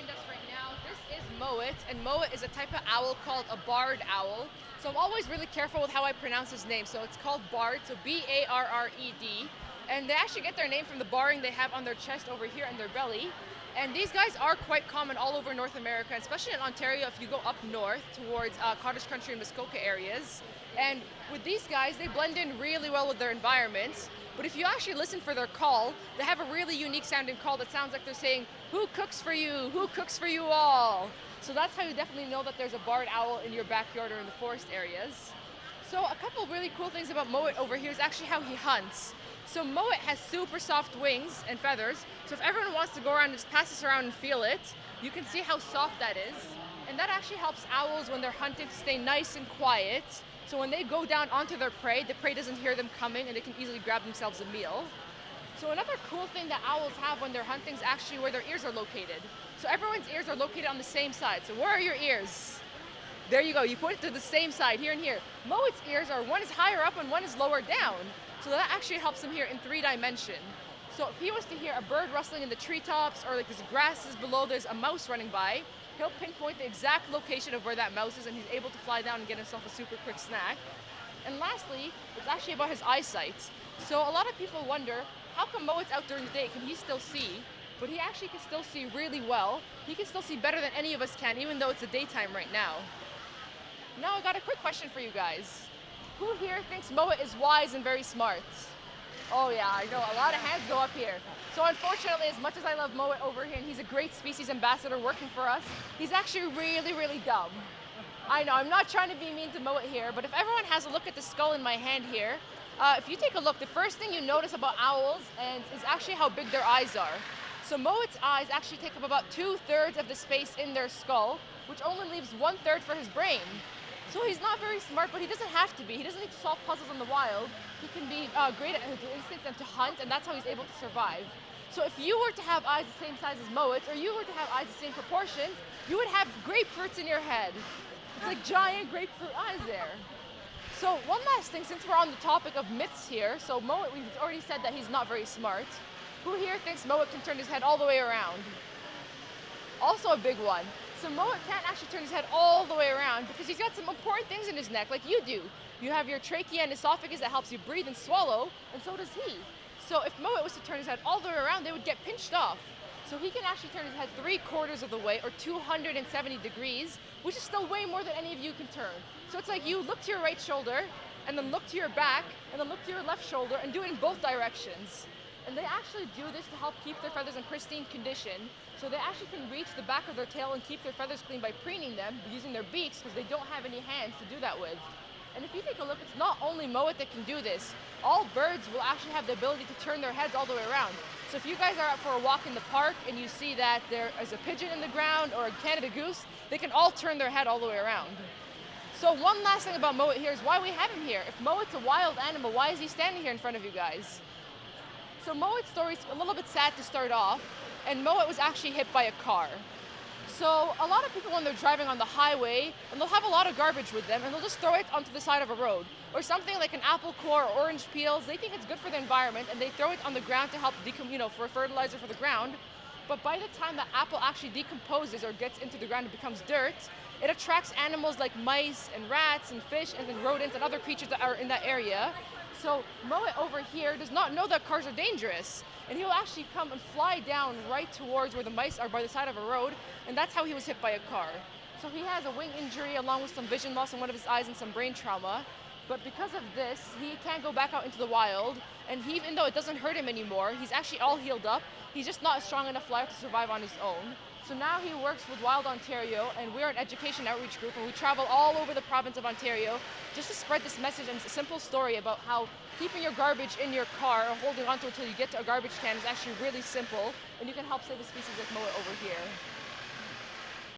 joined us right now. This is Moet, and Moet is a type of owl called a barred owl. So I'm always really careful with how I pronounce his name. So it's called barred, so B-A-R-R-E-D. And they actually get their name from the barring they have on their chest over here and their belly. And these guys are quite common all over North America, especially in Ontario if you go up north towards Cottage Country and Muskoka areas. And with these guys, they blend in really well with their environments. But if you actually listen for their call, they have a really unique sounding call that sounds like they're saying, "Who cooks for you? Who cooks for you all?" So that's how you definitely know that there's a barred owl in your backyard or in the forest areas. So a couple of really cool things about Moet over here is actually how he hunts. So Moet has super soft wings and feathers. So if everyone wants to go around and just pass this around and feel it, you can see how soft that is. And that actually helps owls when they're hunting to stay nice and quiet. So when they go down onto their prey, the prey doesn't hear them coming and they can easily grab themselves a meal. So another cool thing that owls have when they're hunting is actually where their ears are located. So everyone's ears are located on the same side. So where are your ears? There you go, you put it to the same side, here and here. Moet's ears are, one is higher up and one is lower down. So that actually helps him hear in 3 dimension. So if he was to hear a bird rustling in the treetops or like there's grasses below, there's a mouse running by, he'll pinpoint the exact location of where that mouse is and he's able to fly down and get himself a super quick snack. And lastly, it's actually about his eyesight. So a lot of people wonder, how come Moet's out during the day? Can he still see? But he actually can still see really well. He can still see better than any of us can, even though it's the daytime right now. Now I got a quick question for you guys. Who here thinks Moet is wise and very smart? Oh yeah, I know, a lot of hands go up here. So unfortunately, as much as I love Moet over here, and he's a great species ambassador working for us, he's actually really, really dumb. I know, I'm not trying to be mean to Moet here, but if everyone has a look at the skull in my hand here, if you take a look, the first thing you notice about owls is actually how big their eyes are. So Moet's eyes actually take up about 2/3 of the space in their skull, which only leaves 1/3 for his brain. So he's not very smart, but he doesn't have to be. He doesn't need to solve puzzles in the wild. He can be great at his instincts and to hunt, and that's how he's able to survive. So if you were to have eyes the same size as Moet's, or you were to have eyes the same proportions, you would have grapefruits in your head. It's like giant grapefruit eyes there. So one last thing, since we're on the topic of myths here, so Moet, we've already said that he's not very smart. Who here thinks Moet can turn his head all the way around? Also a big one. So Moet can't actually turn his head all the way around because he's got some important things in his neck, like you do. You have your trachea and esophagus that helps you breathe and swallow, and so does he. So if Moet was to turn his head all the way around, they would get pinched off. So he can actually turn his head 3/4 of the way, or 270 degrees, which is still way more than any of you can turn. So it's like you look to your right shoulder, and then look to your back, and then look to your left shoulder, and do it in both directions. And they actually do this to help keep their feathers in pristine condition. So they actually can reach the back of their tail and keep their feathers clean by preening them using their beaks because they don't have any hands to do that with. And if you take a look, it's not only Moet that can do this. All birds will actually have the ability to turn their heads all the way around. So if you guys are out for a walk in the park and you see that there is a pigeon in the ground or a Canada goose, they can all turn their head all the way around. So one last thing about Moet here is why we have him here. If Moet's a wild animal, why is he standing here in front of you guys? So Moet's story is a little bit sad to start off, and Moet was actually hit by a car. So a lot of people when they're driving on the highway, and they'll have a lot of garbage with them, and they'll just throw it onto the side of a road. Or something like an apple core or orange peels, they think it's good for the environment, and they throw it on the ground to help for fertilizer for the ground. But by the time the apple actually decomposes or gets into the ground and becomes dirt, it attracts animals like mice and rats and fish and then rodents and other creatures that are in that area. So Moet over here does not know that cars are dangerous, and he'll actually come and fly down right towards where the mice are by the side of a road, and that's how he was hit by a car. So he has a wing injury along with some vision loss in one of his eyes and some brain trauma, but because of this, he can't go back out into the wild, and even though it doesn't hurt him anymore, he's actually all healed up. He's just not a strong enough flyer to survive on his own. So now he works with Wild Ontario, and we're an education outreach group, and we travel all over the province of Ontario just to spread this message and a simple story about how keeping your garbage in your car or holding onto it until you get to a garbage can is actually really simple, and you can help save a species like Moet over here.